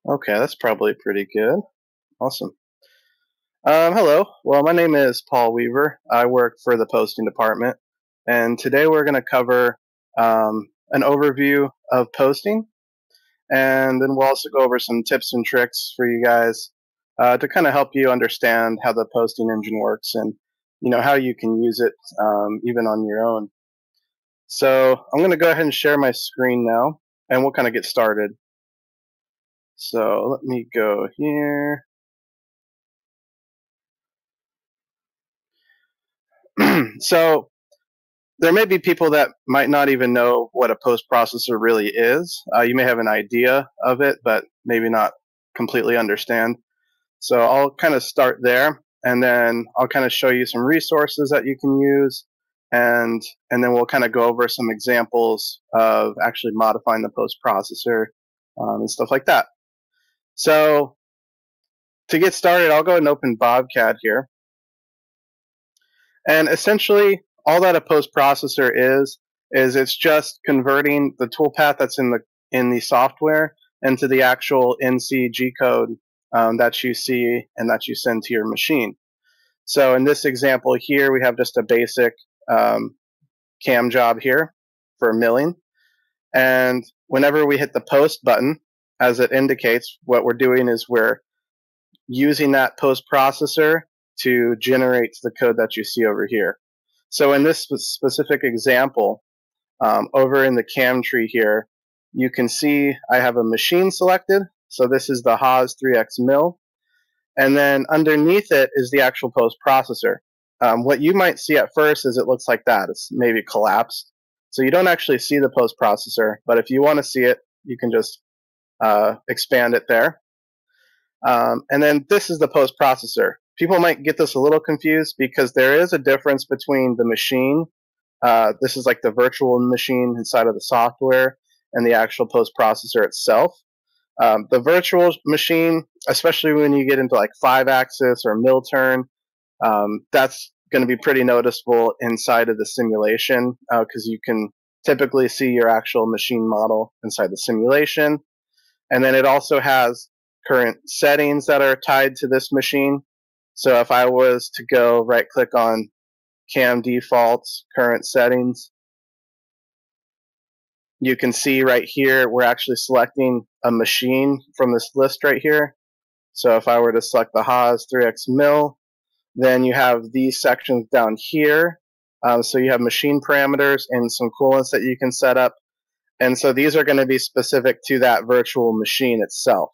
Okay, that's probably pretty good. Awesome. Hello. Well, my name is Paul Weaver. I work for the posting department, and today we're going to cover an overview of posting, and then we'll also go over some tips and tricks for you guys to kind of help you understand how the posting engine works and how you can use it even on your own. So I'm going to go ahead and share my screen now, and we'll kind of get started. So let me go here. So there may be people that might not even know what a post processor really is. You may have an idea of it, but maybe not completely understand. So I'll kind of start there, and then I'll kind of show you some resources that you can use, and then we'll kind of go over some examples of actually modifying the post processor and stuff like that. So to get started, I'll go ahead and open BobCAD here. And essentially, all that a post processor is it's just converting the toolpath that's in the software into the actual NC G code that you see and that you send to your machine. So in this example here, we have just a basic CAM job here for milling. And whenever we hit the post button, as it indicates, what we're doing is we're using that post processor to generate the code that you see over here. So in this specific example, over in the CAM tree here, you can see I have a machine selected. So this is the Haas 3X mill. And then underneath it is the actual post processor. What you might see at first is it looks like that. It's maybe collapsed. So you don't actually see the post processor, but if you want to see it, you can just expand it there. And then this is the post processor. People might get this a little confused because there is a difference between the machine. This is like the virtual machine inside of the software and the actual post processor itself. The virtual machine, especially when you get into like 5-axis or mill turn, that's going to be pretty noticeable inside of the simulation because you can typically see your actual machine model inside the simulation. And then it also has current settings that are tied to this machine. So if I was to go right click on CAM defaults, current settings, you can see right here, we're actually selecting a machine from this list right here. So if I were to select the Haas 3X mill, then you have these sections down here. So you have machine parameters and some coolants that you can set up. And so these are going to be specific to that virtual machine itself.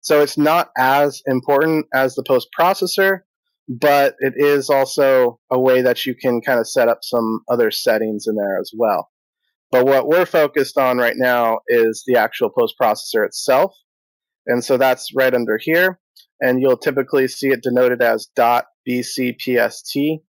So it's not as important as the post processor, but it is also a way that you can kind of set up some other settings in there as well. But what we're focused on right now is the actual post processor itself. And so that's right under here. And you'll typically see it denoted as .bcpst.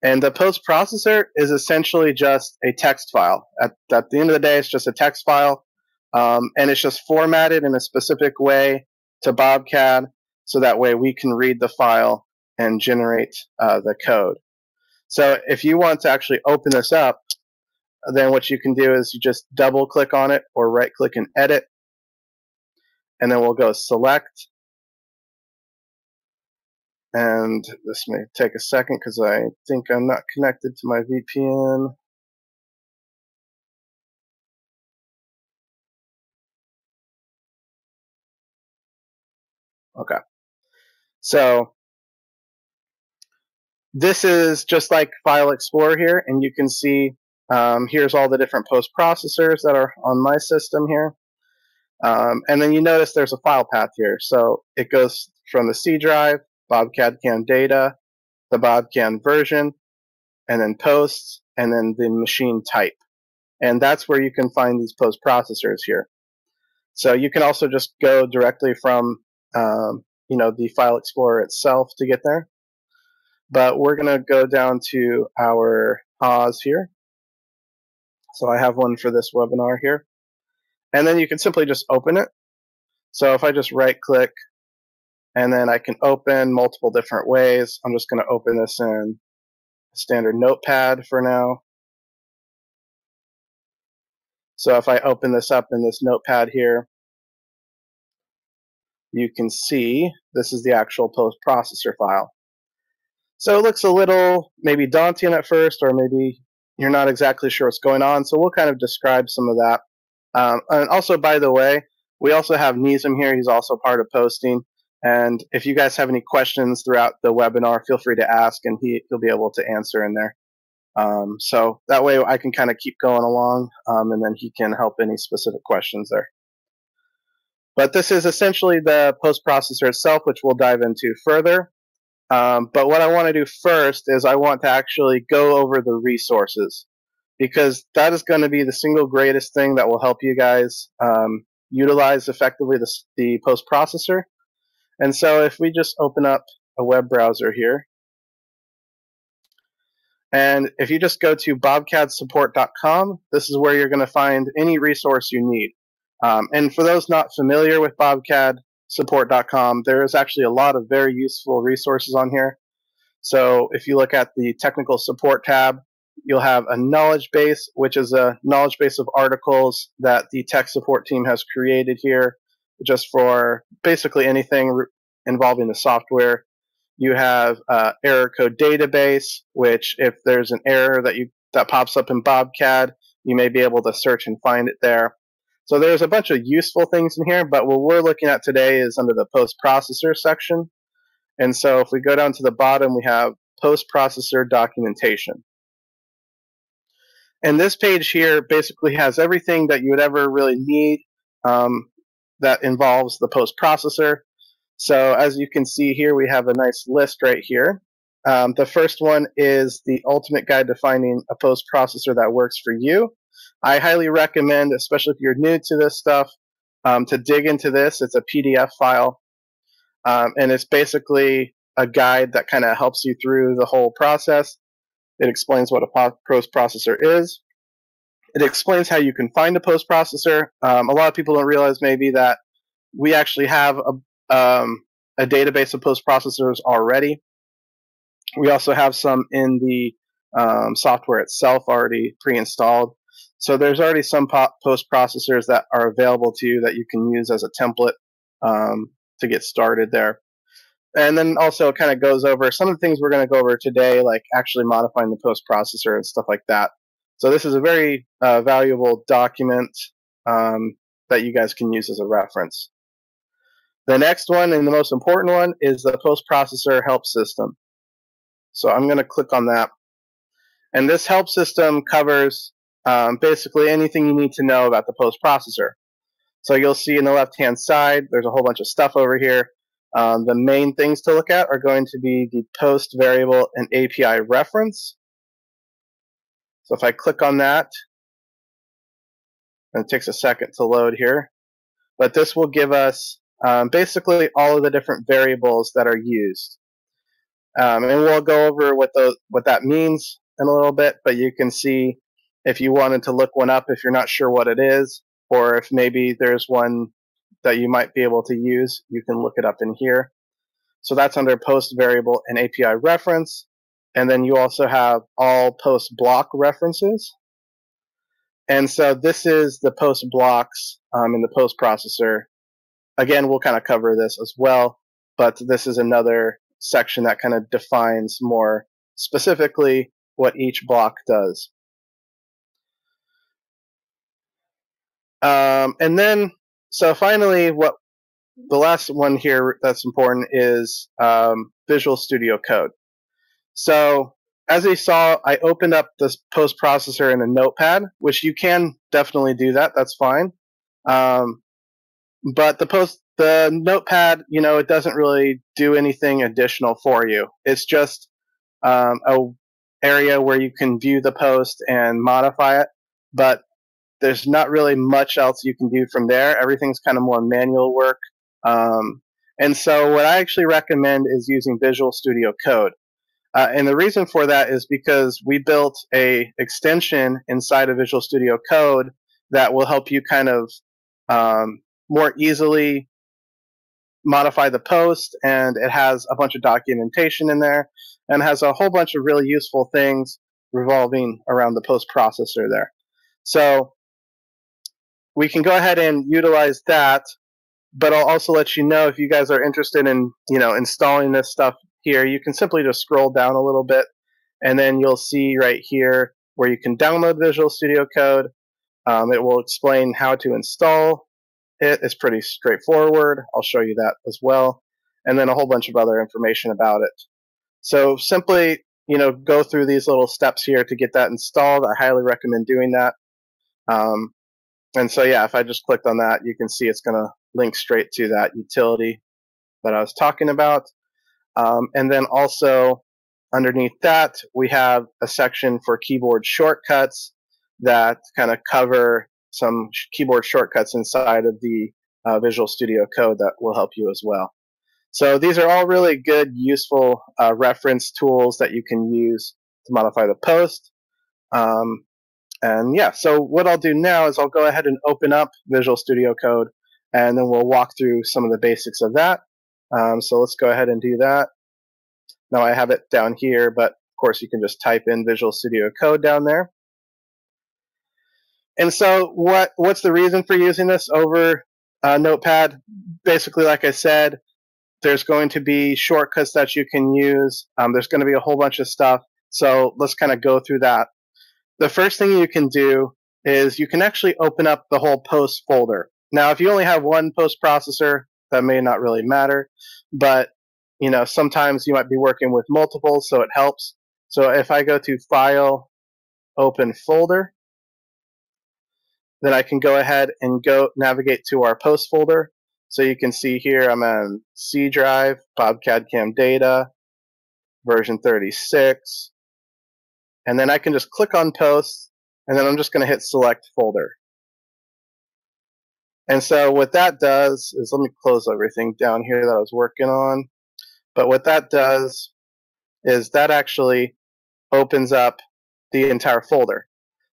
And the post processor is essentially just a text file. At the end of the day, it's just a text file. And it's just formatted in a specific way to BobCAD so that way we can read the file and generate the code. So if you want to actually open this up, then what you can do is you just double click on it or right click and edit. And then we'll go select. And this may take a second because I think I'm not connected to my VPN. Okay. So this is just like File Explorer here, and you can see here's all the different post processors that are on my system here. And then you notice there's a file path here. So it goes from the C drive, BobCAD-CAM data, the BobCAD version, and then posts, and then the machine type. And that's where you can find these post processors here. So you can also just go directly from the File Explorer itself to get there. But we're going to go down to our Haas here. So I have one for this webinar here. And then you can simply just open it. So if I just right click, and then I can open multiple different ways. I'm just going to open this in standard notepad for now. So if I open this up in this notepad here, you can see this is the actual post processor file. So it looks a little maybe daunting at first, or maybe you're not exactly sure what's going on. So we'll kind of describe some of that. And also, by the way, we also have Nizam here. He's also part of posting. And if you guys have any questions throughout the webinar, feel free to ask, and he'll be able to answer in there. So that way I can kind of keep going along, and then he can help any specific questions there. But this is essentially the post processor itself, which we'll dive into further. But what I want to do first is I want to actually go over the resources, because that is going to be the single greatest thing that will help you guys utilize effectively the post processor. And so if we just open up a web browser here, and if you just go to BobCAD-support.com, this is where you're going to find any resource you need. And for those not familiar with BobCAD-support.com, there is actually a lot of very useful resources on here. So if you look at the technical support tab, you'll have a knowledge base, which is a knowledge base of articles that the tech support team has created here just for basically anything involving the software. You have error code database, which if there's an error that pops up in BobCAD, you may be able to search and find it there. So there's a bunch of useful things in here, but what we're looking at today is under the post processor section. And so if we go down to the bottom, we have post processor documentation. And this page here basically has everything that you would ever really need that involves the post processor. So as you can see here, we have a nice list right here. The first one is the ultimate guide to finding a post processor that works for you. I highly recommend, especially if you're new to this stuff, to dig into this. It's a PDF file, and it's basically a guide that kind of helps you through the whole process. It explains what a post processor is. It explains how you can find a post processor. A lot of people don't realize maybe that we actually have a database of post processors already. We also have some in the software itself already pre-installed. So there's already some post processors that are available to you that you can use as a template to get started there. And then also it kind of goes over some of the things we're going to go over today, like actually modifying the post processor and stuff like that. So this is a very valuable document that you guys can use as a reference. The next one, and the most important one, is the post processor help system. So I'm going to click on that. And this help system covers basically anything you need to know about the post processor. So you'll see in the left-hand side, there's a whole bunch of stuff over here. The main things to look at are going to be the post variable and API reference. So if I click on that, and it takes a second to load here, but this will give us basically all of the different variables that are used. And we'll go over what that means in a little bit, but you can see if you wanted to look one up if you're not sure what it is, or if maybe there's one that you might be able to use, you can look it up in here. So that's under post variable and API reference. And then you also have all post block references. And so this is the post blocks in the post processor. Again, we'll kind of cover this as well, but this is another section that kind of defines more specifically what each block does. And then, so finally, what the last one here that's important is Visual Studio Code. So as you saw, I opened up this post processor in a notepad, which you can definitely do that. That's fine. But the notepad, it doesn't really do anything additional for you. It's just a area where you can view the post and modify it, but there's not really much else you can do from there. Everything's kind of more manual work. And so what I actually recommend is using Visual Studio Code. And the reason for that is because we built a extension inside of Visual Studio Code that will help you kind of more easily modify the post, and it has a bunch of documentation in there and has a whole bunch of really useful things revolving around the post processor there. So we can go ahead and utilize that, But I'll also let you know if you guys are interested in, installing this stuff here, you can simply just scroll down a little bit, and then you'll see right here where you can download Visual Studio Code. It will explain how to install it. It's pretty straightforward. I'll show you that as well. And then a whole bunch of other information about it. So simply, go through these little steps here to get that installed. I highly recommend doing that. And so, yeah, if I just clicked on that, you can see it's going to link straight to that utility that I was talking about. And then also underneath that, we have a section for keyboard shortcuts that kind of cover some keyboard shortcuts inside of the Visual Studio Code that will help you as well. So these are all really good, useful reference tools that you can use to modify the post. And yeah, so what I'll do now is I'll go ahead and open up Visual Studio Code, and then we'll walk through some of the basics of that. So let's go ahead and do that. Now I have it down here, but of course you can just type in Visual Studio Code down there. And so what's the reason for using this over Notepad? Basically, like I said, there's going to be shortcuts that you can use. There's going to be a whole bunch of stuff. So let's kind of go through that. The first thing you can do is you can actually open up the whole post folder. Now, if you only have one post processor, that may not really matter, but sometimes you might be working with multiple, so it helps. So if I go to File, Open Folder, then I can go ahead and go navigate to our post folder. So you can see here I'm on C drive, BobCAD-CAM data, version 36. And then I can just click on posts, and then I'm just going to hit select folder. And so what that does is, let me close everything down here that I was working on. But what that does is that actually opens up the entire folder.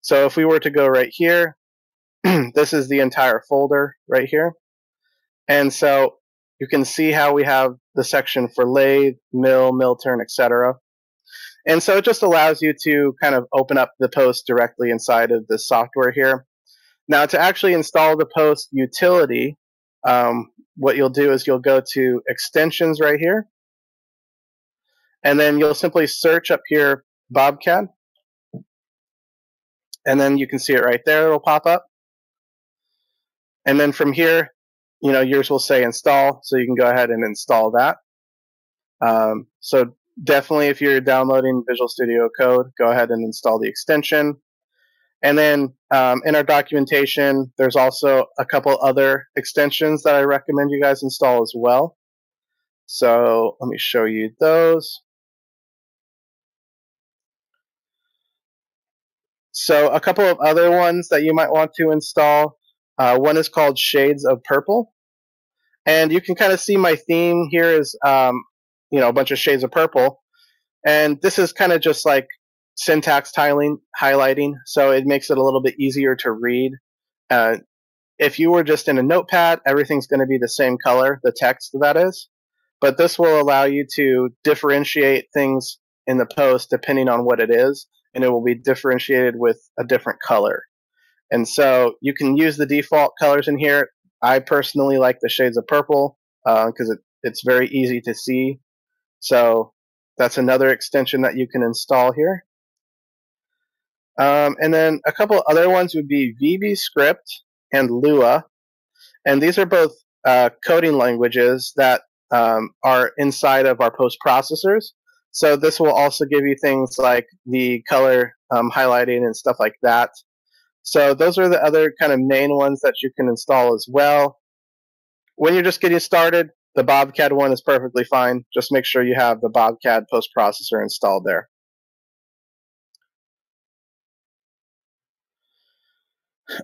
So if we were to go right here, this is the entire folder right here. And so you can see how we have the section for lathe, mill turn, etc. And so it just allows you to kind of open up the post directly inside of the software here. Now, to actually install the post utility, what you'll do is you'll go to extensions right here, and then you'll simply search up here BobCAD, and then you can see it right there. It'll pop up. And then from here, yours will say install, so you can go ahead and install that. So definitely, if you're downloading Visual Studio Code, go ahead and install the extension. And then in our documentation, there's also a couple other extensions that I recommend you guys install as well. So let me show you those. So a couple of other ones that you might want to install. One is called Shades of Purple. And you can kind of see my theme here is a bunch of shades of purple. And this is kind of just like syntax highlighting, so it makes it a little bit easier to read. If you were just in a notepad, everything's going to be the same color, the text that is. But this will allow you to differentiate things in the post depending on what it is, and it will be differentiated with a different color. And so you can use the default colors in here. I personally like the shades of purple because it's very easy to see. So that's another extension that you can install here. And then a couple other ones would be VBScript and Lua. And these are both coding languages that are inside of our post processors. So this will also give you things like the color highlighting and stuff like that. So those are the other kind of main ones that you can install as well. When you're just getting started, the BobCAD one is perfectly fine. Just make sure you have the BobCAD post processor installed there.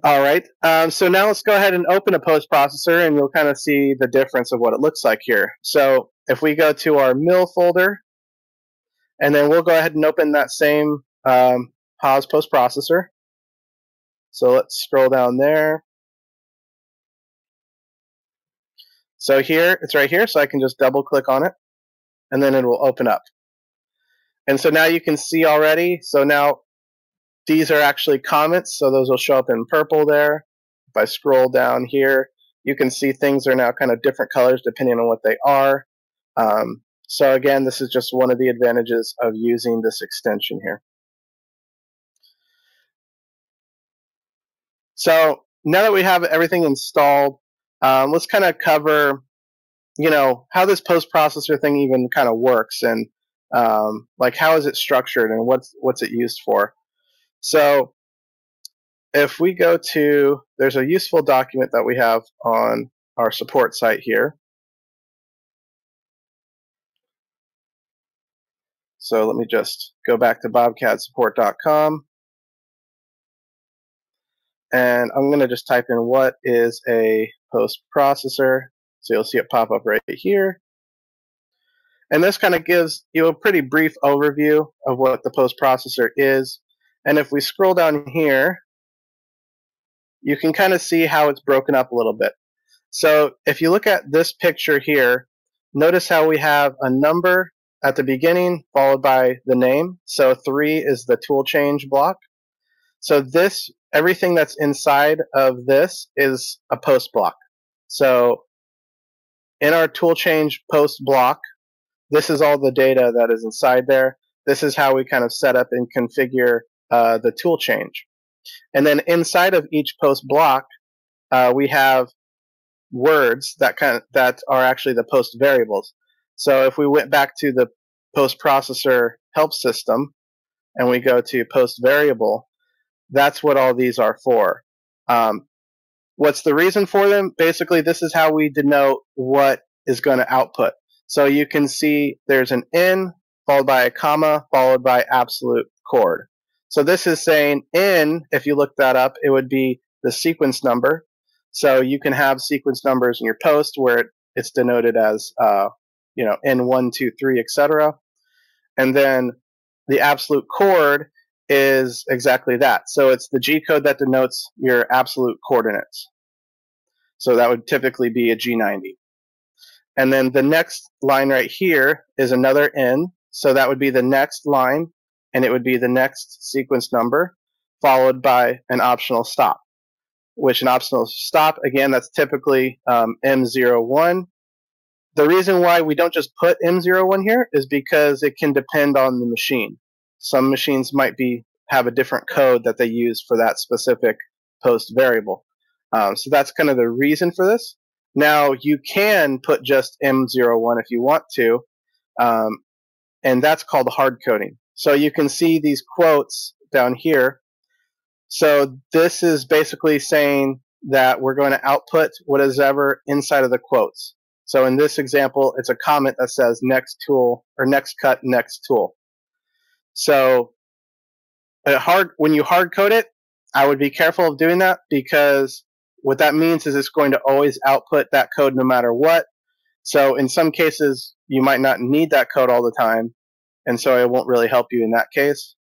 All right, so now let's go ahead and open a post processor, and you'll kind of see the difference of what it looks like here. So if we go to our mill folder, and then we'll go ahead and open that same POS post processor. So let's scroll down there. So here, it's right here, so I can just double click on it, and then it will open up. And so now you can see already, so now these are actually comments, so those will show up in purple there. If I scroll down here, You can see things are now kind of different colors depending on what they are. So again, this is just one of the advantages of using this extension here. So now that we have everything installed, let's kind of cover, how this post-processor thing even kind of works, and like how is it structured and what's it used for. So if we go to, there's a useful document that we have on our support site here. So let me just go back to BobCAD-support.com. And I'm going to just type in what is a post processor. So you'll see it pop up right here. And this kind of gives you a pretty brief overview of what the post processor is. And if we scroll down here, you can kind of see how it's broken up a little bit. So if you look at this picture here, notice how we have a number at the beginning followed by the name. So 3 is the tool change block. So this, everything that's inside of this is a post block. So in our tool change post block, this is all the data that is inside there. This is how we kind of set up and configure the tool change. And then inside of each post block, we have words that are actually the post variables. So if we went back to the post processor help system and we go to post variable, that's what all these are for. What's the reason for them? Basically, this is how we denote what is going to output. So you can see there's an in followed by a comma followed by absolute chord. So this is saying in, if you look that up, it would be the sequence number. So you can have sequence numbers in your post where it's denoted as N1, 2, 3, etc. And then the absolute chord is exactly that. So it's the G code that denotes your absolute coordinates. So that would typically be a G90. And then the next line right here is another N. So that would be the next line, and it would be the next sequence number, followed by an optional stop. Which an optional stop, again, that's typically M01. The reason why we don't just put M01 here is because it can depend on the machine. Some machines might have a different code that they use for that specific post variable. So that's kind of the reason for this. Now, you can put just M01 if you want to, and that's called hard coding. So you can see these quotes down here. So this is basically saying that we're going to output what is ever inside of the quotes. So in this example, it's a comment that says next tool or next cut, next tool. So when you hard code it, I would be careful of doing that, because what that means is it's going to always output that code no matter what. So in some cases, you might not need that code all the time, and so it won't really help you in that case.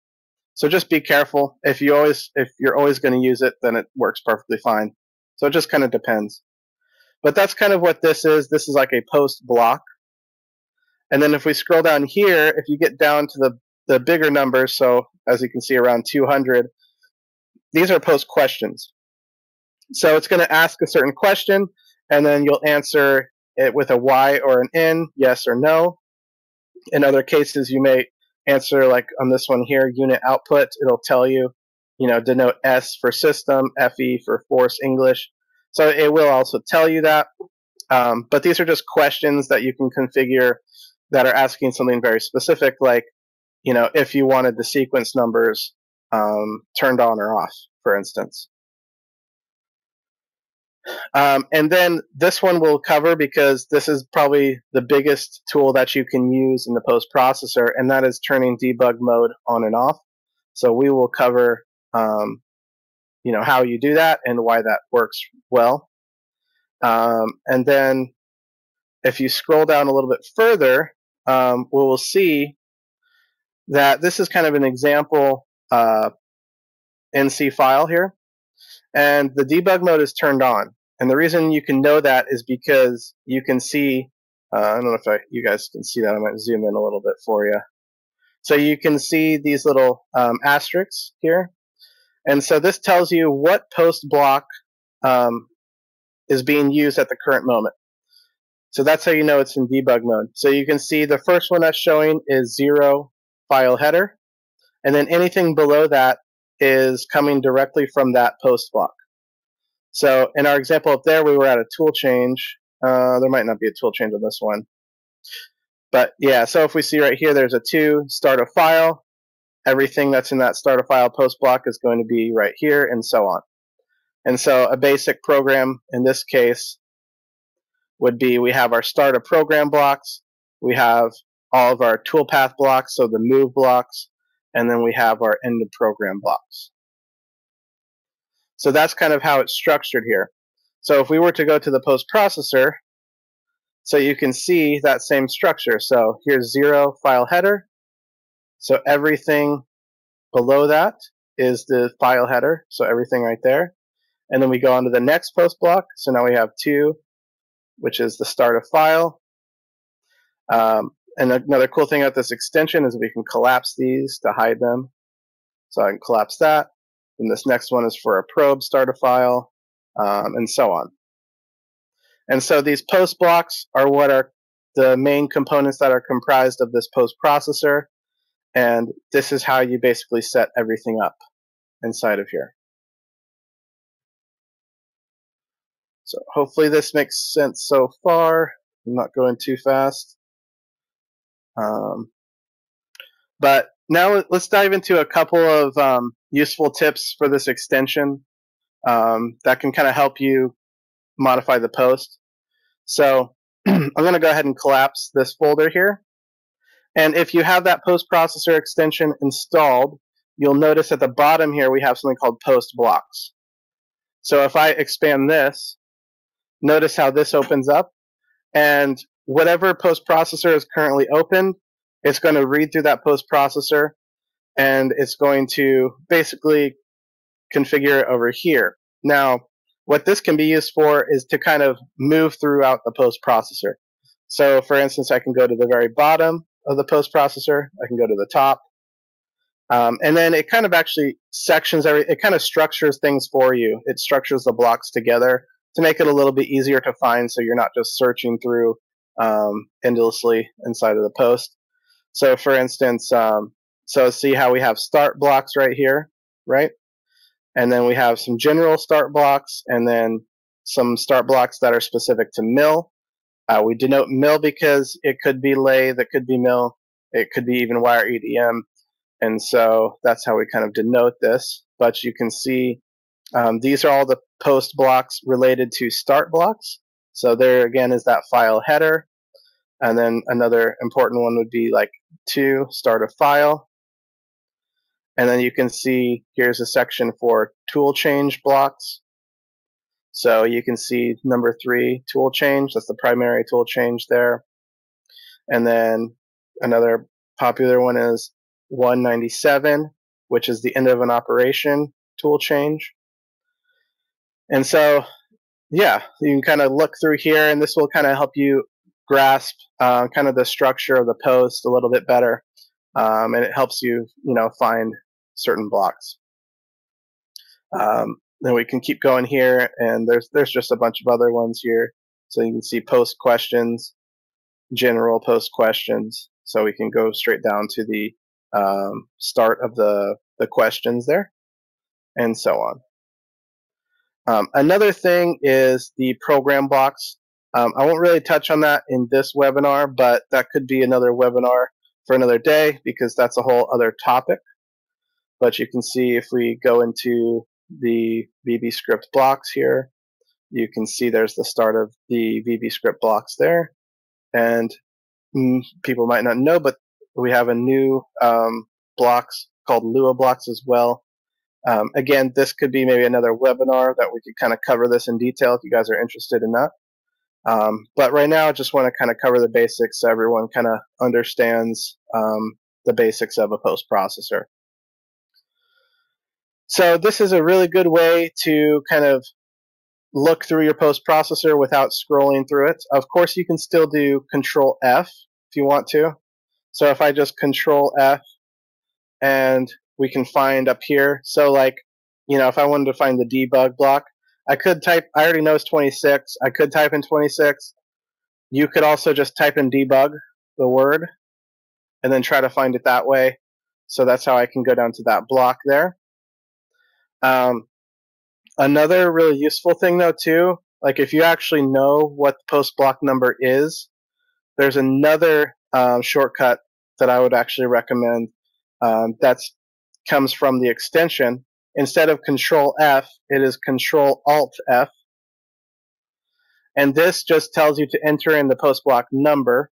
So just be careful. If you're always going to use it, then it works perfectly fine. So it just kind of depends. But that's kind of what this is. This is like a post block. And then if we scroll down here, if you get down to the bigger numbers, so as you can see around 200, these are post questions. So it's going to ask a certain question, and then you'll answer it with a Y or an N, yes or no. In other cases, you may answer, like on this one here, unit output. It'll tell you, denote S for system, FE for force English. So it will also tell you that. But these are just questions that you can configure that are asking something very specific, like, if you wanted the sequence numbers turned on or off, for instance. And then this one we'll cover because this is probably the biggest tool that you can use in the post processor, and that is turning debug mode on and off. So we will cover how you do that and why that works well. And then if you scroll down a little bit further, we will see that this is kind of an example NC file here, and the debug mode is turned on. And the reason you can know that is because you can see, I don't know if you guys can see that. I might zoom in a little bit for you. So you can see these little asterisks here. And so this tells you what post block is being used at the current moment. So that's how you know it's in debug mode. So you can see the first one that's showing is 0 file header, and then anything below that is coming directly from that post block. So in our example up there, we were at a tool change. There might not be a tool change on this one. But yeah, so if we see right here, there's a 2, start a file. Everything that's in that start a file post block is going to be right here, and so on. And so a basic program in this case would be, we have our start a program blocks, we have all of our toolpath blocks, so the move blocks, and then we have our end of program blocks. So that's kind of how it's structured here. So if we were to go to the post processor, so you can see that same structure. So here's 0 file header. So everything below that is the file header. So everything right there. And then we go on to the next post block. So now we have 2, which is the start of file. And another cool thing about this extension is we can collapse these to hide them. So I can collapse that. And this next one is for a probe start a file, and so on. And so these post blocks are what are the main components that are comprised of this post processor. And this is how you basically set everything up inside of here. So hopefully this makes sense so far. I'm not going too fast. But now let's dive into a couple of useful tips for this extension that can kind of help you modify the post. So I'm going to go ahead and collapse this folder here. And if you have that post processor extension installed, you'll notice at the bottom here we have something called post blocks. So if I expand this, notice how this opens up. And whatever post processor is currently open, it's going to read through that post processor, and it's going to basically configure it over here. Now, what this can be used for is to kind of move throughout the post processor. So for instance, I can go to the very bottom of the post processor, I can go to the top, and then it kind of actually sections it kind of structures things for you. It structures the blocks together to make it a little bit easier to find, so you're not just searching through endlessly inside of the post. So for instance, so see how we have start blocks right here, right? And then we have some general start blocks, and then some start blocks that are specific to mill. We denote mill because it could be lathe, it could be mill, it could be even wire EDM. And so that's how we kind of denote this. But you can see these are all the post blocks related to start blocks. So there again is that file header. And then another important one would be like 2, start a file. And then you can see here's a section for tool change blocks. So you can see number 3, tool change. That's the primary tool change there. And then another popular one is 197, which is the end of an operation tool change. And so, yeah, you can kind of look through here, and this will kind of help you grasp kind of the structure of the post a little bit better. And it helps you, find certain blocks. Then we can keep going here, and there's just a bunch of other ones here. So you can see post questions, general post questions. So we can go straight down to the start of the questions there, and so on. Another thing is the program blocks. I won't really touch on that in this webinar, but that could be another webinar for another day, because that's a whole other topic. But you can see if we go into the VB script blocks here, you can see there's the start of the VB script blocks there. And people might not know, but we have a new blocks called Lua blocks as well. Again, this could be maybe another webinar that we could kind of cover this in detail if you guys are interested in that. But right now, I just want to kind of cover the basics so everyone kind of understands the basics of a post processor. So this is a really good way to kind of look through your post processor without scrolling through it. Of course, you can still do Control F if you want to. So if I just Control F, and we can find up here. So like, if I wanted to find the debug block, I could type, I already know it's 26. I could type in 26. You could also just type in debug, the word, and then try to find it that way. So that's how I can go down to that block there. Another really useful thing though too, like if you actually know what the post block number is, there's another shortcut that I would actually recommend that comes from the extension. Instead of Control F, it is Control Alt F. And this just tells you to enter in the post block number.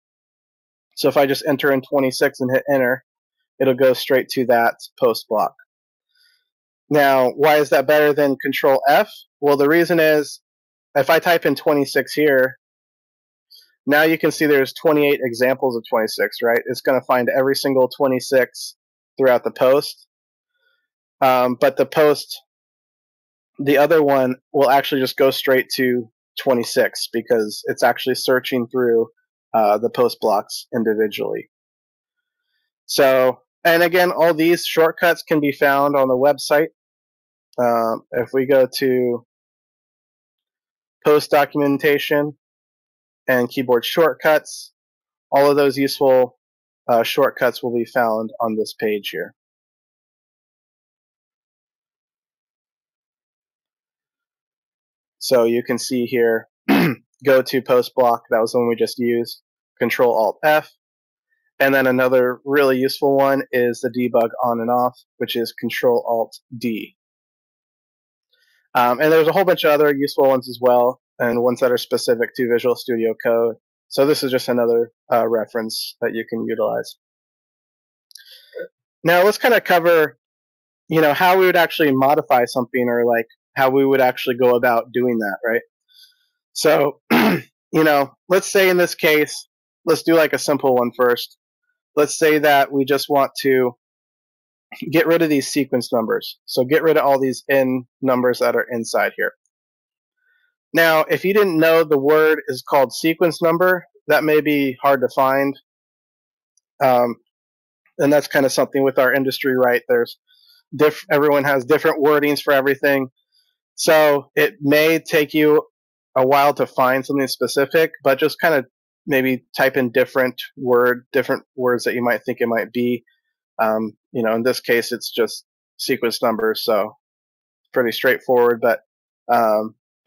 So if I just enter in 26 and hit enter, it'll go straight to that post block. Now, why is that better than Control F? Well, the reason is if I type in 26 here, now you can see there's 28 examples of 26, right? It's going to find every single 26 throughout the post. But the other one will actually just go straight to 26 because it's actually searching through the post blocks individually. So, and again, all these shortcuts can be found on the website. If we go to post documentation and keyboard shortcuts, all of those useful shortcuts will be found on this page here. So you can see here, go to post block, that was the one we just used, Control Alt F. And then another really useful one is the debug on and off, which is Control Alt D. And there's a whole bunch of other useful ones as well, and ones that are specific to Visual Studio Code. So this is just another reference that you can utilize. Now let's kind of cover, how we would actually modify something, or like how we would actually go about doing that, right? So, let's say in this case, let's do like a simple one first. Let's say that we just want to get rid of these sequence numbers. So get rid of all these in numbers that are inside here. Now, if you didn't know the word is called sequence number, that may be hard to find. And that's kind of something with our industry, right? Everyone has different wordings for everything. So it may take you a while to find something specific, but just kind of maybe type in different words that you might think it might be. In this case, it's just sequence numbers, so it's pretty straightforward. But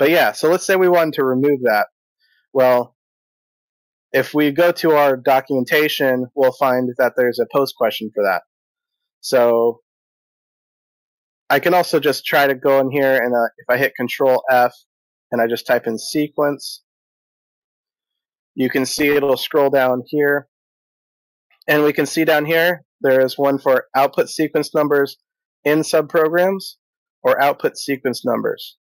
yeah, so let's say we wanted to remove that. Well, if we go to our documentation, we'll find that there's a post question for that. So I can also just try to go in here, and if I hit Control F and I just type in sequence, you can see it'll scroll down here. And we can see down here, there is one for output sequence numbers in subprograms or output sequence numbers.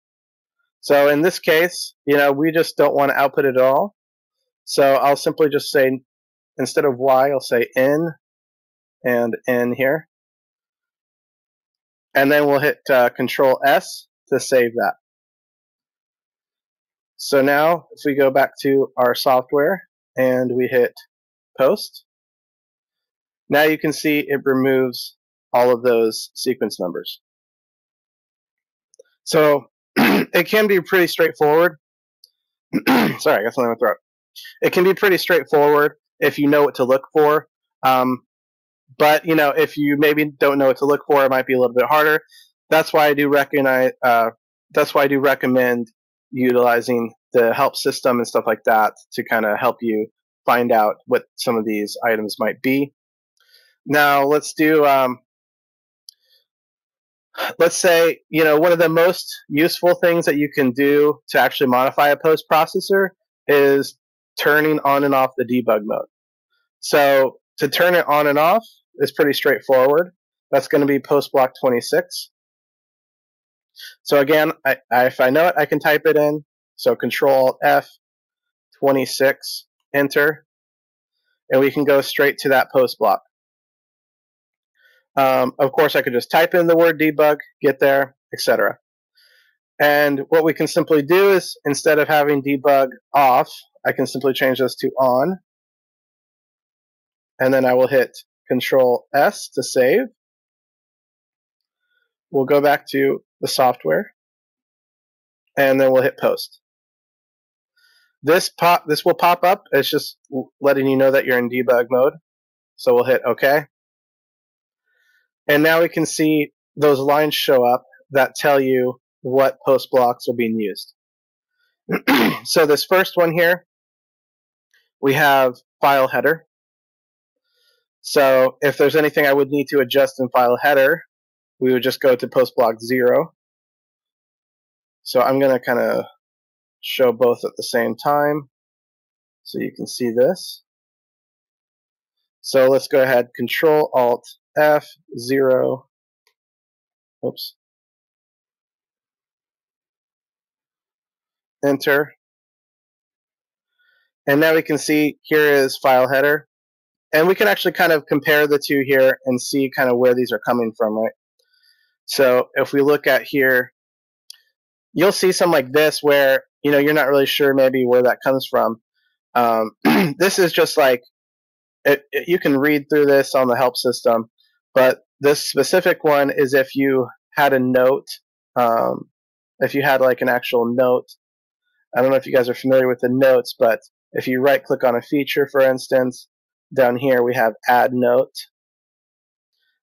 So in this case, we just don't want to output it at all. So I'll simply just say, instead of Y, I'll say in and in here. And then we'll hit Control S to save that. So now if we go back to our software and we hit post, now you can see it removes all of those sequence numbers. So it can be pretty straightforward. Sorry, I got something in my throat. It can be pretty straightforward if you know what to look for. But if you maybe don't know what to look for, it might be a little bit harder. That's why I do recommend utilizing the help system and stuff like that to kind of help you find out what some of these items might be. Now let's do. Let's say one of the most useful things that you can do to actually modify a post processor is turning on and off the debug mode. So to turn it on and off is pretty straightforward. That's going to be post block 26. So again, if I know it, I can type it in. So Control F 26, enter, and we can go straight to that post block. Of course, I could just type in the word debug, get there, etc. And what we can simply do is, instead of having debug off, I can simply change this to on. And then I will hit Control S to save. We'll go back to the software. and then we'll hit post. This will pop up. It's just letting you know that you're in debug mode. So we'll hit OK. And now we can see those lines show up that tell you what post blocks are being used. So this first one here, we have file header. So if there's anything I would need to adjust in file header, we would just go to post block 0. So I'm going to kind of show both at the same time so you can see this. So let's go ahead, Control Alt F 0. Oops. Enter. And now we can see here is file header. And we can actually kind of compare the two here and see kind of where these are coming from, right? So if we look at here, you'll see some like this where, you know, you're not really sure maybe where that comes from. This is just like, you can read through this on the help system, but this specific one is if you had a note, if you had like an actual note. I don't know if you guys are familiar with the notes, but if you right click on a feature, for instance, down here we have add note,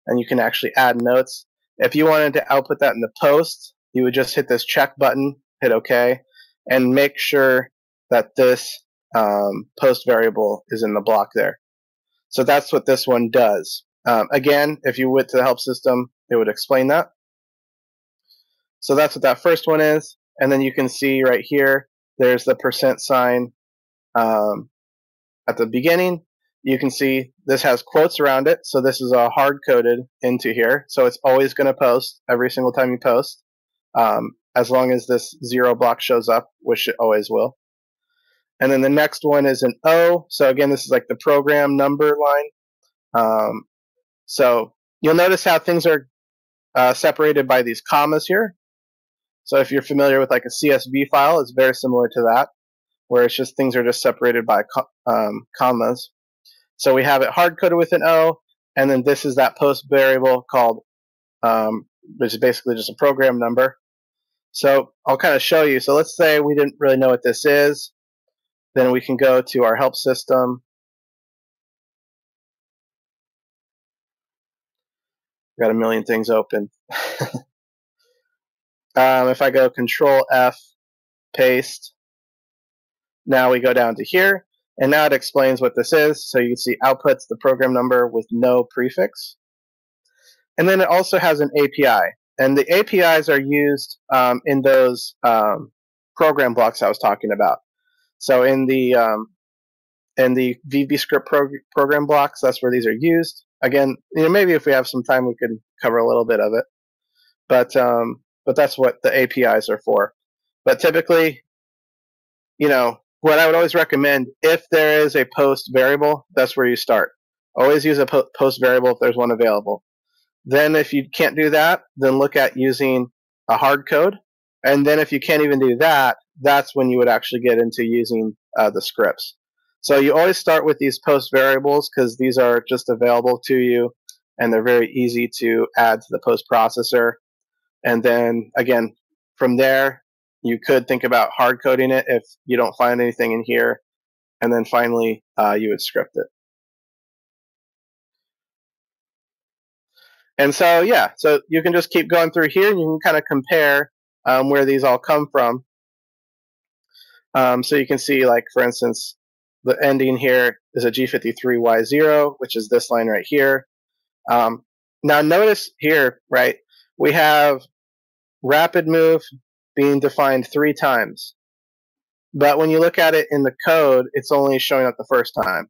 and you can actually add notes. If you wanted to output that in the post, you would just hit this check button, hit OK, and make sure that this post variable is in the block there. So that's what this one does. Again, if you went to the help system, it would explain that. So that's what that first one is. And then you can see right here, there's the %sign at the beginning. You can see this has quotes around it. So this is hard-coded into here. So it's always going to post every single time you post, as long as this 0 block shows up, which it always will. And then the next one is an O. So again, this is like the program number line. So you'll notice how things are separated by these commas here. So if you're familiar with like a CSV file, it's very similar to that, where it's just things are just separated by commas. So we have it hard-coded with an O, and then this is that post variable called, which is basically just a program number. So I'll kind of show you. So let's say we didn't really know what this is. Then we can go to our help system. Got a million things open. If I go Control F, paste, now we go down to here, and now it explains what this is. So you can see outputs the program number with no prefix. And then it also has an API. And the APIs are used in those program blocks I was talking about. So in the VBScript program blocks, that's where these are used. Again, you know, maybe if we have some time, we could cover a little bit of it. But that's what the APIs are for. But typically, you know, what I would always recommend, if there is a post variable, that's where you start. Always use a post variable if there's one available. Then if you can't do that, then look at using a hard code. And then if you can't even do that, that's when you would actually get into using the scripts. So you always start with these post variables because these are just available to you, and they're very easy to add to the post processor. And then, again, from there, you could think about hard coding it if you don't find anything in here. And then finally, you would script it. And so, yeah, so you can just keep going through here, and you can kind of compare where these all come from. So you can see, like, for instance, the ending here is a G53Y0, which is this line right here. Now notice here, right, we have rapid move being defined 3 times. But when you look at it in the code, it's only showing up the first time.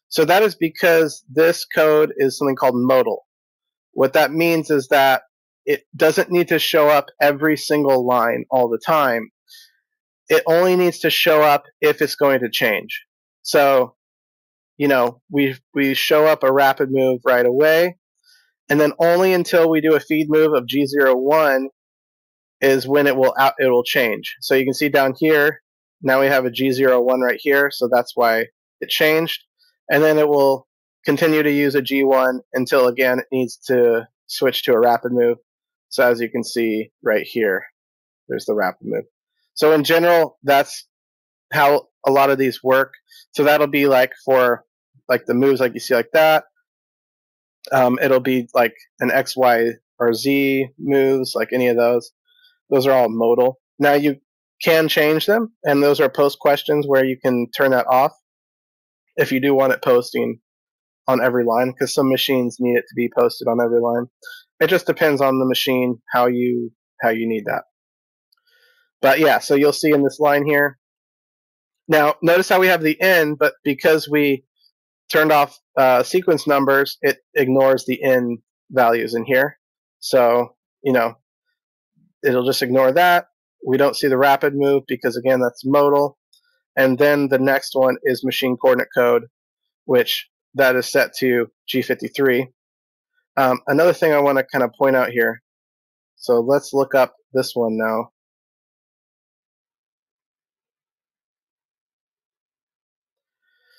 So that is because this code is something called modal. What that means is that it doesn't need to show up every single line all the time. It only needs to show up if it's going to change. So, you know, we show up a rapid move right away, and then only until we do a feed move of G01 is when it will change. So you can see down here, now we have a G01 right here, so that's why it changed. And then it will continue to use a G1 until, again, it needs to switch to a rapid move. So as you can see right here, there's the rapid move. So in general, that's how a lot of these work. So that'll be like for like the moves like you see like that. It'll be like an X, Y, or Z moves, like any of those. Those are all modal. Now you can change them, and those are post questions where you can turn that off if you do want it posting on every line, because some machines need it to be posted on every line. It just depends on the machine how you need that. But yeah, so you'll see in this line here. Now notice how we have the in, but because we turned off sequence numbers, it ignores the in values in here. So it'll just ignore that. We don't see the rapid move because again that's modal. And then the next one is machine coordinate code, which that is set to G53. Another thing I want to kind of point out here. So let's look up this one now.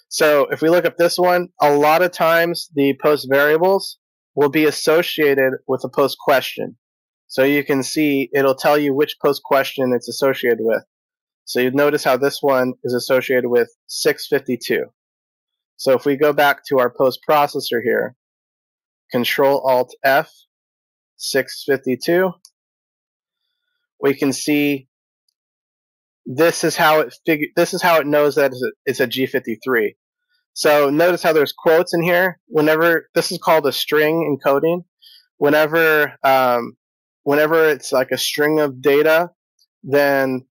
So if we look up this one, a lot of times the post variables will be associated with a post question. So you can see it'll tell you which post question it's associated with. So you notice how this one is associated with 652. So if we go back to our post processor here, Control Alt F, 652, we can see this is how it knows that it's a G53. So notice how there's quotes in here. Whenever this is called a string encoding, whenever it's like a string of data, then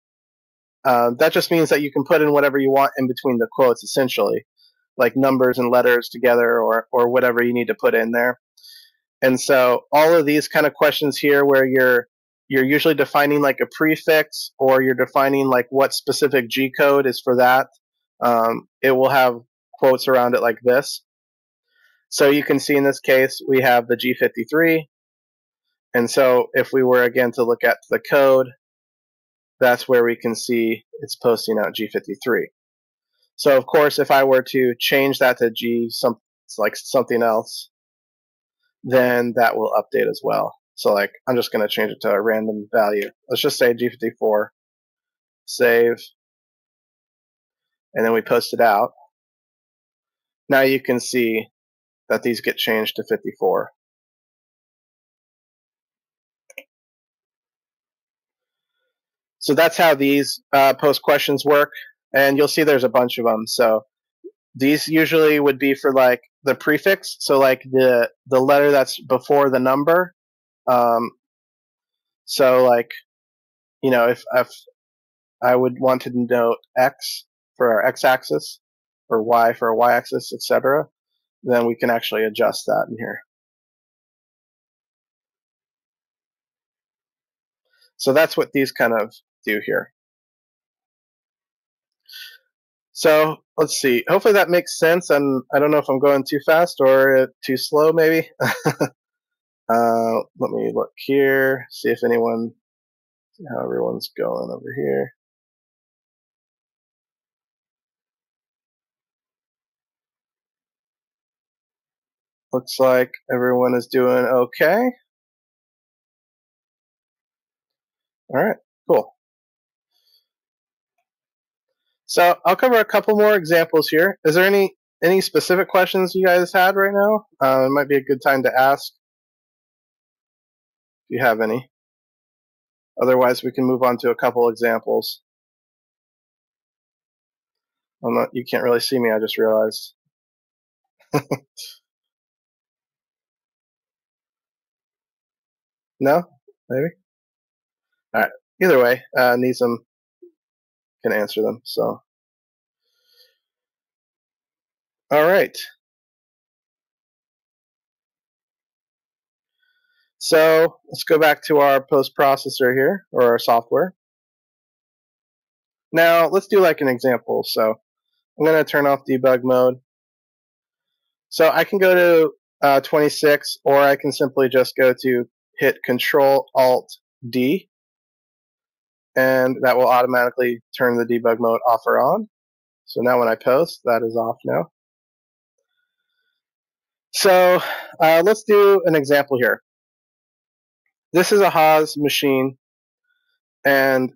that just means that you can put in whatever you want in between the quotes, essentially, like numbers and letters together, or whatever you need to put in there. And so all of these kind of questions here, where you're usually defining like a prefix, or you're defining like what specific G code is for that, it will have quotes around it like this. So you can see in this case we have the G53, and so if we were again to look at the code, that's where we can see it's posting out G53. So of course, if I were to change that to something else, then that will update as well. So like I'm just going to change it to a random value. Let's just say G54, save, and then we post it out. Now you can see that these get changed to 54. So that's how these post questions work, and you'll see there's a bunch of them. So these usually would be for like the prefix, so like the letter that's before the number. So like if I would want to denote X for our X-axis, or Y for our Y-axis, etc., then we can actually adjust that in here. So that's what these kind of do here. So let's see. Hopefully that makes sense, and I don't know if I'm going too fast or too slow, maybe. Let me look here, see if how everyone's going over here. Looks like everyone is doing okay. All right, cool. So I'll cover a couple more examples here. Is there any specific questions you guys had right now? It might be a good time to ask if you have any. Otherwise, we can move on to a couple examples. You can't really see me, I just realized. No? Maybe? All right. Either way, Nizam can answer them. So, all right. So let's go back to our post processor here, or our software. Now let's do like an example. So I'm going to turn off debug mode. So I can go to 26, or I can simply just go to hit Control Alt D, and that will automatically turn the debug mode off or on. So now when I post, that is off now. So let's do an example here. This is a Haas machine, and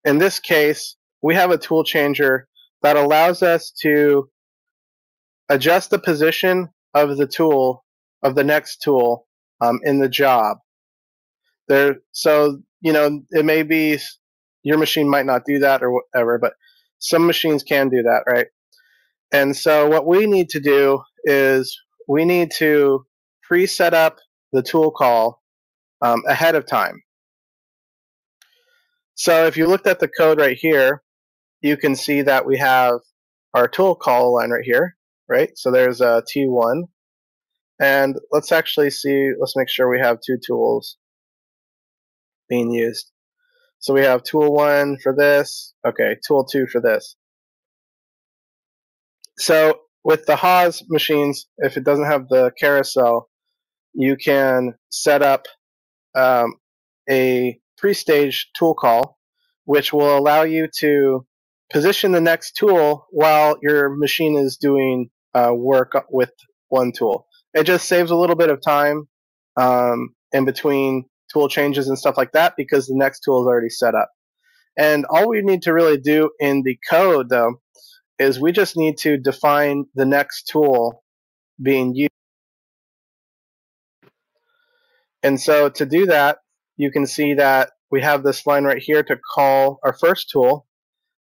in this case, we have a tool changer that allows us to adjust the position of the tool, of the next tool, in the job. So, it may be your machine might not do that or whatever, but some machines can do that, right? And so what we need to do is we need to pre-set up the tool call ahead of time. So if you looked at the code right here, you can see that we have our tool call line right here, right? So there's a T1. And let's make sure we have two tools being used. So we have tool 1 for this, okay, tool 2 for this. So with the Haas machines, if it doesn't have the carousel, you can set up a pre-stage tool call, which will allow you to position the next tool while your machine is doing work with one tool. It just saves a little bit of time in between tool changes and stuff like that because the next tool is already set up. And all we need to really do in the code, though, is we just need to define the next tool being used. And so to do that, you can see that we have this line right here to call our first tool.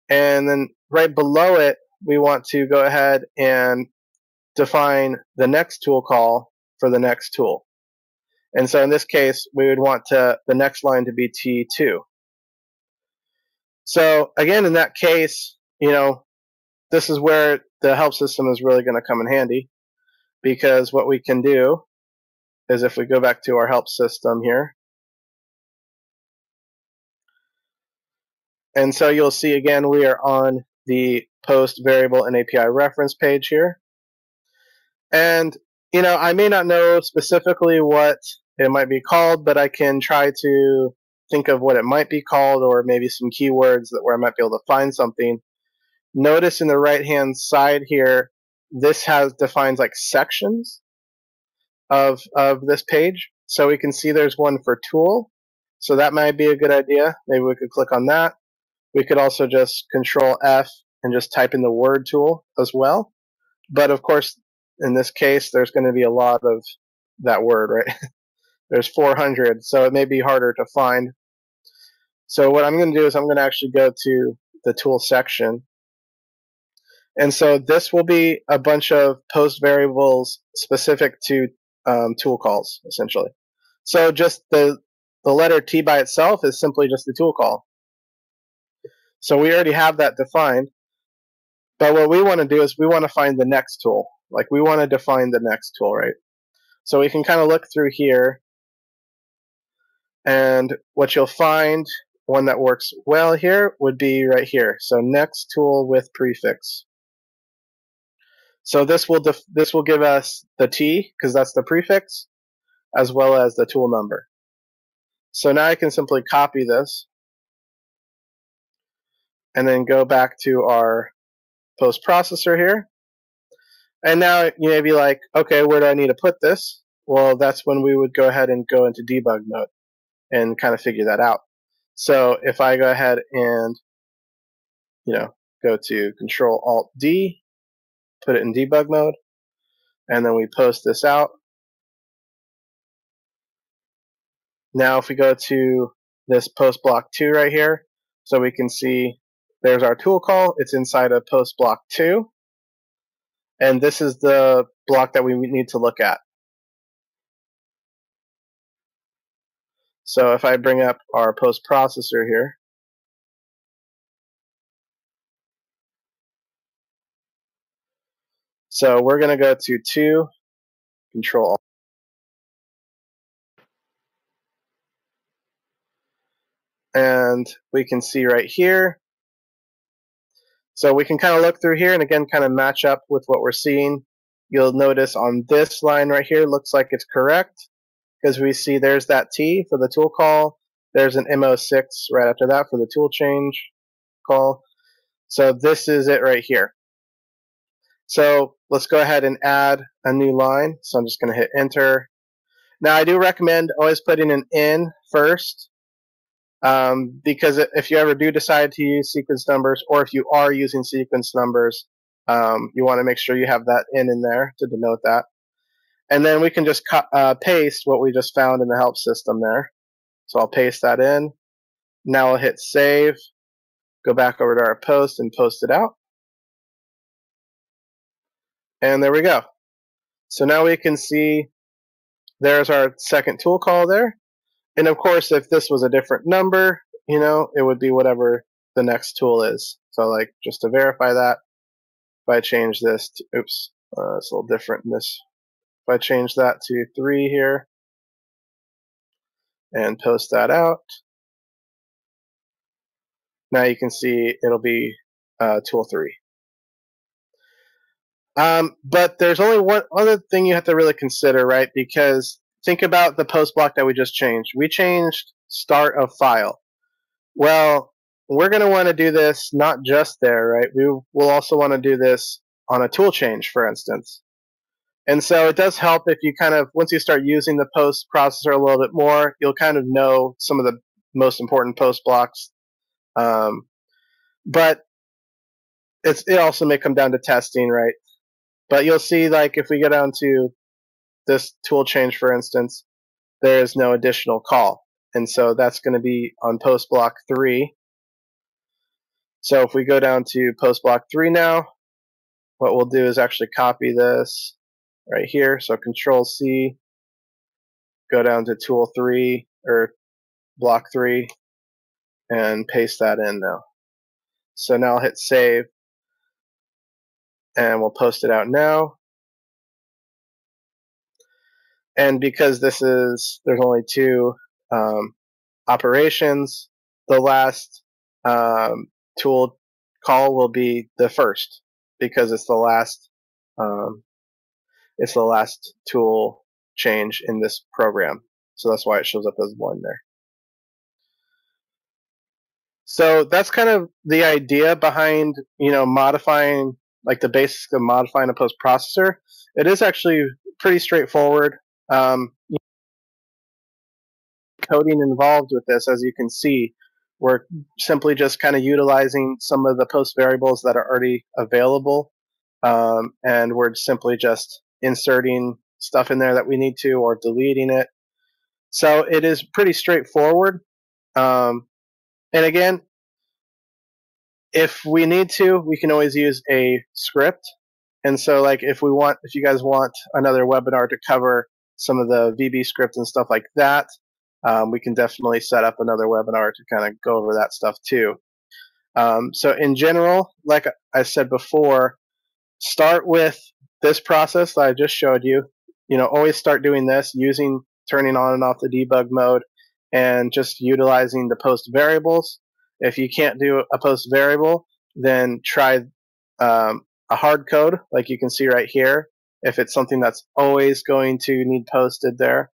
And then right below it, we want to go ahead and define the next tool call for the next tool. And so in this case, we would want the next line to be T2. So again, in that case, this is where the help system is really going to come in handy, because what we can do is if we go back to our help system here, and so you'll see again we are on the post variable and API reference page here. And I may not know specifically what it might be called, but I can try to think of what it might be called, or maybe some keywords where I might be able to find something. Notice in the right hand side here, this defines like sections of this page. So we can see there's one for tool. So that might be a good idea. Maybe we could click on that. We could also just Control F and just type in the word tool as well. But of course, in this case, there's going to be a lot of that word, right? There's 400, so it may be harder to find. So what I'm going to do is I'm going to actually go to the tool section. And so this will be a bunch of post variables specific to tool calls, essentially. So just the letter T by itself is simply just a tool call. So we already have that defined. But what we want to do is we want to find the next tool. Like we want to define the next tool, right? So we can kind of look through here. And what you'll find, one that works well here, would be right here. So next tool with prefix. So this will give us the T, because that's the prefix, as well as the tool number. So now I can simply copy this and then go back to our post processor here. And now you may be like, okay, where do I need to put this? Well, that's when we would go ahead and go into debug mode and kind of figure that out. So if I go ahead and go to Control-Alt-D, put it in debug mode, and then we post this out. Now if we go to this post block 2 right here, so we can see there's our tool call. It's inside of post block 2. And this is the block that we need to look at. So if I bring up our post processor here, so we're going to go to 2, Control. And we can see right here. So we can kind of look through here and again kind of match up with what we're seeing. You'll notice on this line right here looks like it's correct, because we see there's that T for the tool call. There's an MO6 right after that for the tool change call. So this is it right here. So let's go ahead and add a new line. So I'm just going to hit enter. Now I do recommend always putting an in first, because if you ever do decide to use sequence numbers, or if you are using sequence numbers, you want to make sure you have that in there to denote that. And then we can just paste what we just found in the help system there. So I'll paste that in. Now I'll hit save, go back over to our post and post it out. And there we go. So now we can see there's our second tool call there. And of course, if this was a different number, it would be whatever the next tool is. So like just to verify that, if I change this to, oops, it's a little different in this. If I change that to 3 here and post that out, now you can see it'll be tool 3. But there's only one other thing you have to really consider, right? Because think about the post block that we just changed. We changed start of file. Well, we're going to want to do this not just there, right? We will also want to do this on a tool change, for instance. And so it does help if you kind of, once you start using the post processor a little bit more, you'll kind of know some of the most important post blocks. But it also may come down to testing, right? But you'll see, like, if we go down to this tool change, for instance, there is no additional call. And so that's going to be on post block 3. So if we go down to post block 3 now, what we'll do is actually copy this right here. So Control C, go down to tool 3 or block 3 and paste that in now. So now I'll hit save and we'll post it out now. And because there's only 2 operations, the last tool call will be the first because it's the last tool change in this program. So that's why it shows up as 1 there. So that's kind of the idea behind, modifying, like the basics of modifying a post processor. It is actually pretty straightforward. Coding involved with this, as you can see, we're simply just kind of utilizing some of the post variables that are already available, and we're simply just inserting stuff in there that we need to, or deleting it. So it is pretty straightforward. And again, if we need to, we can always use a script. And so, like, if you guys want another webinar to cover some of the VB scripts and stuff like that, we can definitely set up another webinar to kind of go over that stuff too. So in general, like I said before, start with this process that I just showed you. Always start doing this, turning on and off the debug mode, and just utilizing the post variables. If you can't do a post variable, then try a hard code, like you can see right here, if it's something that's always going to need posted there.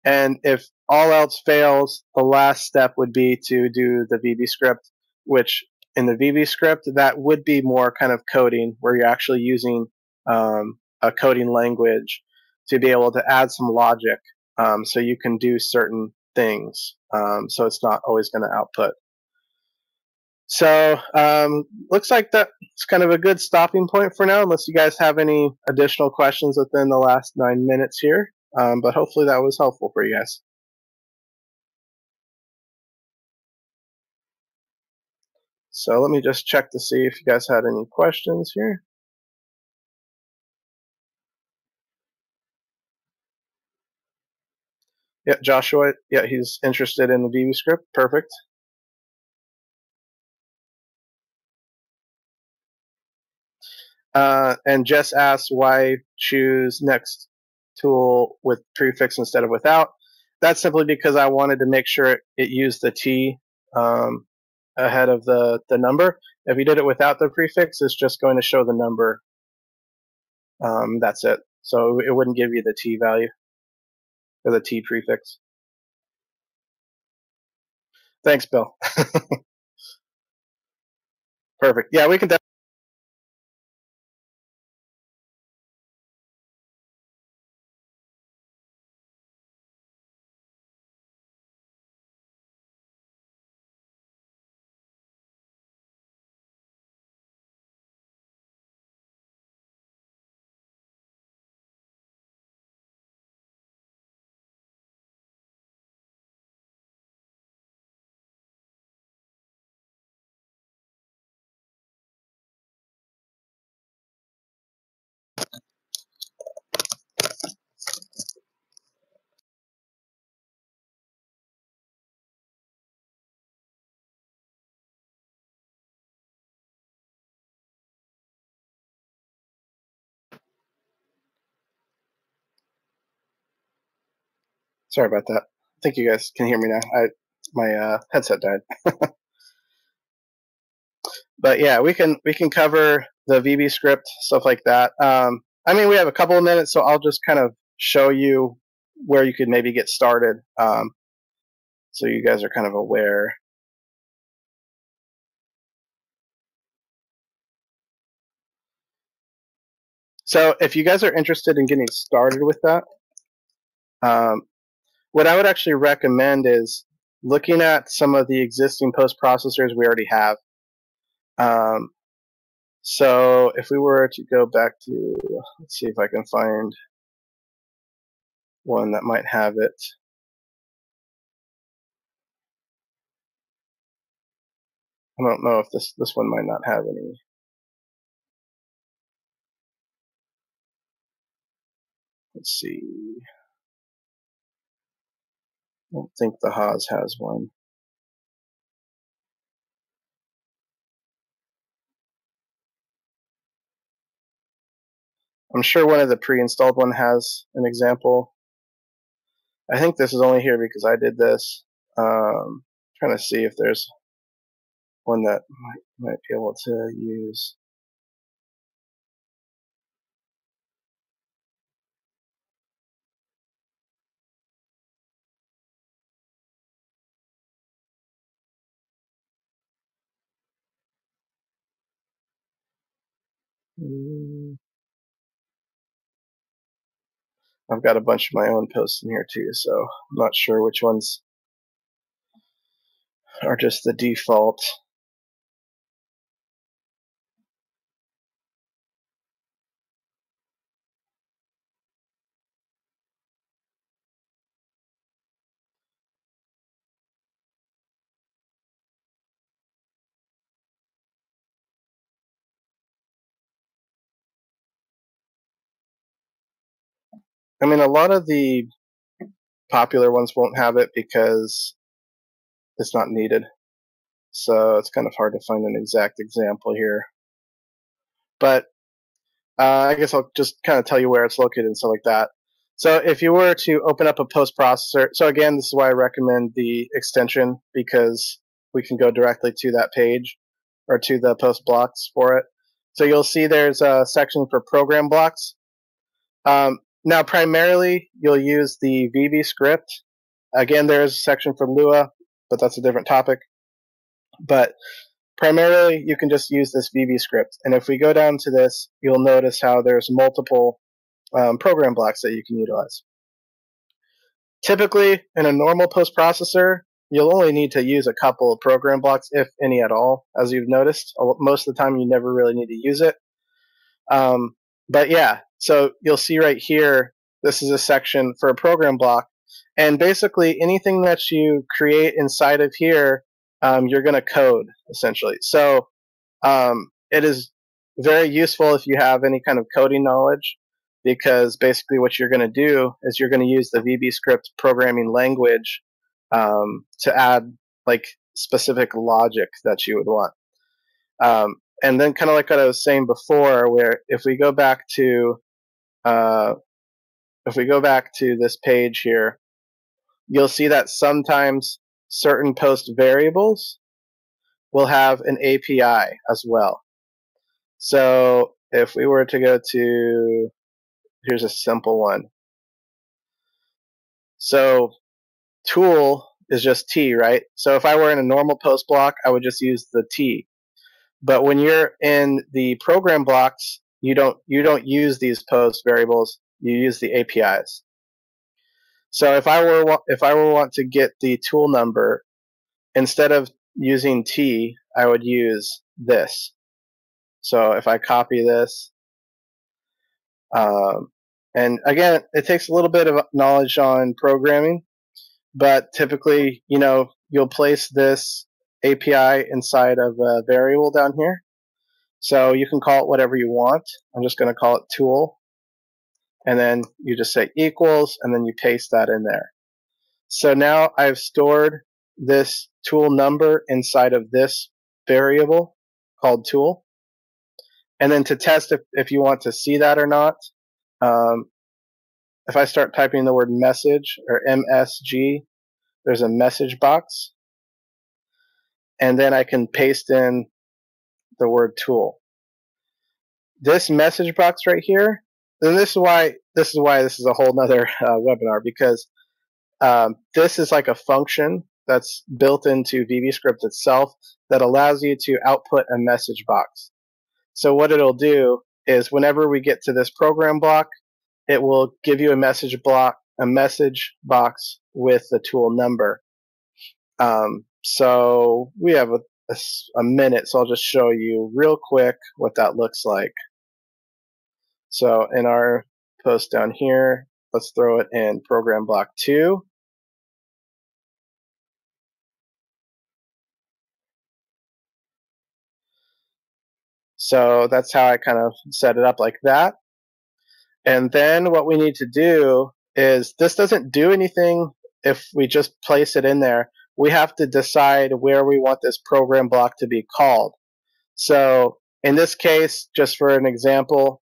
And if all else fails, the last step would be to do the VB script, which in the VB script, that would be more kind of coding, where you're actually using a coding language to be able to add some logic, so you can do certain things. So it's not always going to output. So looks like that's kind of a good stopping point for now, unless you guys have any additional questions within the last 9 minutes here. But hopefully that was helpful for you guys. So let me just check to see if you guys had any questions here. Yeah, Joshua, yeah, he's interested in the VB script. Perfect. And Jess asked why choose next tool with prefix instead of without. That's simply because I wanted to make sure it used the T ahead of the number. If you did it without the prefix, it's just going to show the number. That's it. So it wouldn't give you the T value or the T prefix. Thanks, Bill. Perfect. Yeah, we can Sorry about that. I think you guys can hear me now. My headset died. But yeah, we can cover the VB script, stuff like that. I mean, we have a couple of minutes, so I'll just kind of show you where you could maybe get started, so you guys are kind of aware. So if you guys are interested in getting started with that, what I would actually recommend is looking at some of the existing post processors we already have. So if we were to go back to, let's see if I can find one that might have it. I don't know if this one might not have any. Let's see. I don't think the Haas has one. I'm sure one of the pre-installed one has an example. I think this is only here because I did this. Trying to see if there's one that might be able to use. I've got a bunch of my own posts in here too, so I'm not sure which ones are just the default. I mean, a lot of the popular ones won't have it because it's not needed. So it's kind of hard to find an exact example here. But I guess I'll just kind of tell you where it's located and stuff like that. So if you were to open up a post processor, so again, this is why I recommend the extension, because we can go directly to that page or to the post blocks for it. So you'll see there's a section for program blocks. Now, primarily, you'll use the VB script. Again, there's a section for Lua, but that's a different topic. But primarily, you can just use this VB script. And if we go down to this, you'll notice how there's multiple program blocks that you can utilize. Typically, in a normal post processor, you'll only need to use a couple of program blocks, if any at all, as you've noticed. Most of the time, you never really need to use it. But yeah, so you'll see right here, this is a section for a program block. And basically, anything that you create inside of here, you're going to code, essentially. So it is very useful if you have any kind of coding knowledge, because basically what you're going to do is you're going to use the VB script programming language to add like specific logic that you would want. And then kind of like what I was saying before, where if we go back to this page here, you'll see that sometimes certain post variables will have an API as well. So if we were to go to, here's a simple one. So tool is just T, right? So if I were in a normal post block, I would just use the T. But when you're in the program blocks, you don't use these post variables. You use the APIs. So if I were want to get the tool number, instead of using T, I would use this. So if I copy this, and again, it takes a little bit of knowledge on programming, but typically, you'll place this API inside of a variable down here. So you can call it whatever you want. I'm just going to call it tool. And then you just say equals, and then you paste that in there. So now I've stored this tool number inside of this variable called tool. And then to test if you want to see that or not, if I start typing the word message or MSG, there's a message box, and then I can paste in the word tool. This message box right here, and this is why this is a whole nother webinar, because this is like a function that's built into VBScript itself that allows you to output a message box. So what it'll do is whenever we get to this program block, it will give you a message box with the tool number. So we have a minute, so I'll just show you real quick what that looks like. So in our post down here, let's throw it in program block 2. So that's how I kind of set it up like that. And then what we need to do is, this doesn't do anything if we just place it in there. We have to decide where we want this program block to be called. So in this case, just for an example,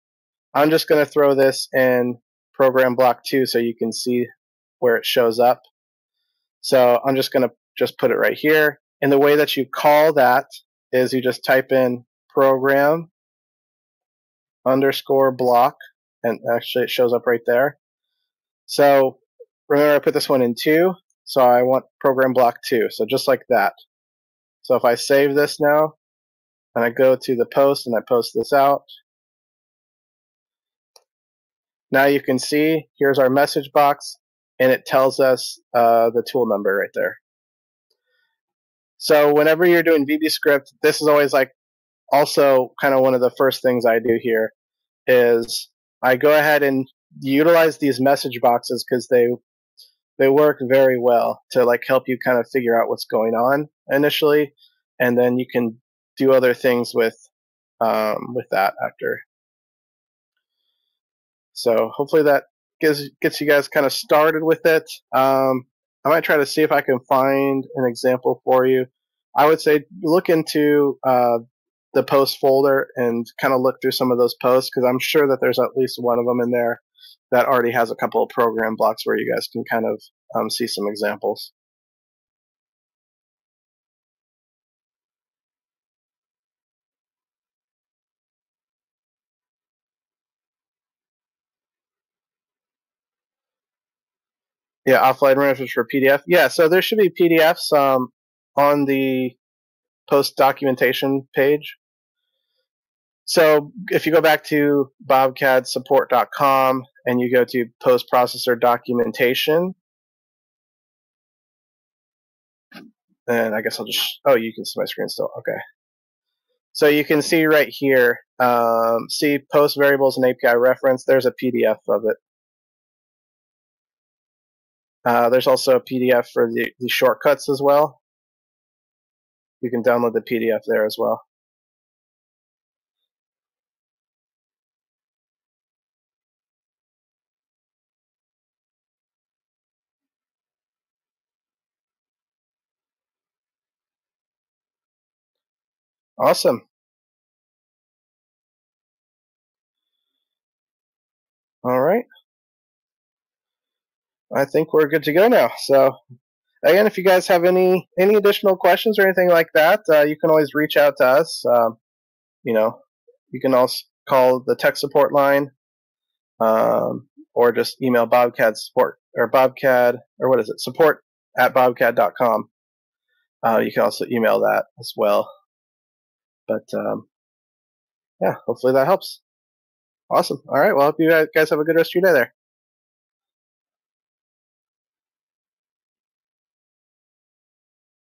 I'm just going to throw this in program block 2 so you can see where it shows up. So I'm just going to put it right here. And the way that you call that is you just type in program underscore block, and actually it shows up right there. So remember, I put this one in 2, so I want program block 2. So just like that. So if I save this now, and I go to the post and I post this out, now you can see here's our message box, and it tells us the tool number right there. So whenever you're doing VBScript, this is always like also kind of one of the first things I do here is I go ahead and utilize these message boxes because they work very well to like help you kind of figure out what's going on initially, and then you can do other things with that after. So hopefully that gets you guys kind of started with it. I might try to see if I can find an example for you. I would say look into the post folder and kind of look through some of those posts, because I'm sure that there's at least one of them in there that already has a couple of program blocks where you guys can kind of see some examples. Yeah, offline reference for PDF. Yeah, so there should be PDFs on the post documentation page. So if you go back to BobCAD-support.com and you go to post processor documentation, and I guess I'll just, oh, you can see my screen still. Okay. So you can see right here, see post variables and API reference. There's a PDF of it. There's also a PDF for the shortcuts as well. You can download the PDF there as well. Awesome. All right. I think we're good to go now. So again, if you guys have any additional questions or anything like that, you can always reach out to us. You know, you can also call the tech support line, or just email BobCAD support or BobCAD, or what is it, support@bobcad.com. You can also email that as well. But yeah, hopefully that helps. Awesome. All right. Well, I hope you guys have a good rest of your day there.